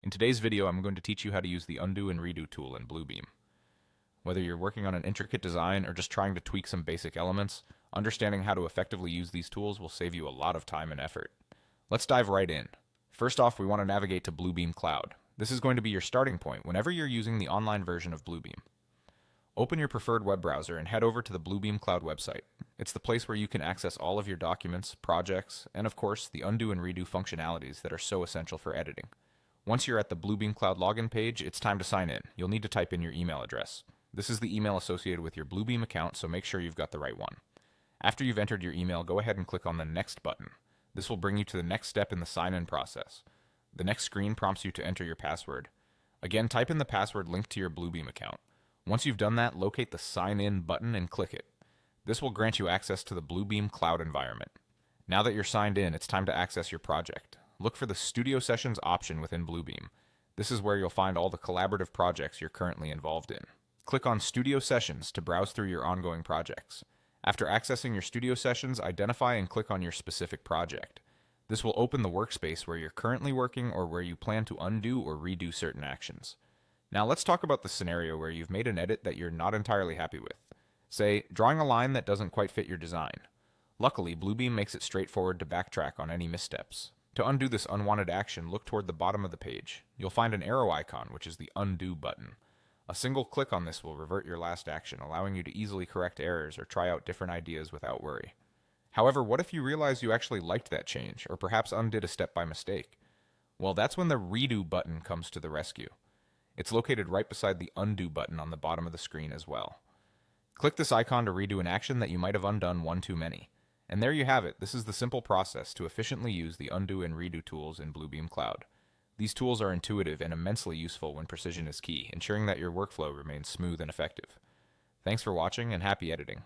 In today's video, I'm going to teach you how to use the Undo and Redo tool in Bluebeam. Whether you're working on an intricate design or just trying to tweak some basic elements, understanding how to effectively use these tools will save you a lot of time and effort. Let's dive right in. First off, we want to navigate to Bluebeam Cloud. This is going to be your starting point whenever you're using the online version of Bluebeam. Open your preferred web browser and head over to the Bluebeam Cloud website. It's the place where you can access all of your documents, projects, and of course, the undo and redo functionalities that are so essential for editing. Once you're at the Bluebeam Cloud login page, it's time to sign in. You'll need to type in your email address. This is the email associated with your Bluebeam account, so make sure you've got the right one. After you've entered your email, go ahead and click on the Next button. This will bring you to the next step in the sign-in process. The next screen prompts you to enter your password. Again, type in the password linked to your Bluebeam account. Once you've done that, locate the Sign In button and click it. This will grant you access to the Bluebeam Cloud environment. Now that you're signed in, it's time to access your project. Look for the Studio Sessions option within Bluebeam. This is where you'll find all the collaborative projects you're currently involved in. Click on Studio Sessions to browse through your ongoing projects. After accessing your Studio Sessions, identify and click on your specific project. This will open the workspace where you're currently working or where you plan to undo or redo certain actions. Now let's talk about the scenario where you've made an edit that you're not entirely happy with. Say, drawing a line that doesn't quite fit your design. Luckily, Bluebeam makes it straightforward to backtrack on any missteps. To undo this unwanted action, look toward the bottom of the page. You'll find an arrow icon, which is the Undo button. A single click on this will revert your last action, allowing you to easily correct errors or try out different ideas without worry. However, what if you realize you actually liked that change, or perhaps undid a step by mistake? Well, that's when the Redo button comes to the rescue. It's located right beside the Undo button on the bottom of the screen as well. Click this icon to redo an action that you might have undone one too many. And there you have it. This is the simple process to efficiently use the Undo and Redo tools in Bluebeam Cloud. These tools are intuitive and immensely useful when precision is key, ensuring that your workflow remains smooth and effective. Thanks for watching and happy editing.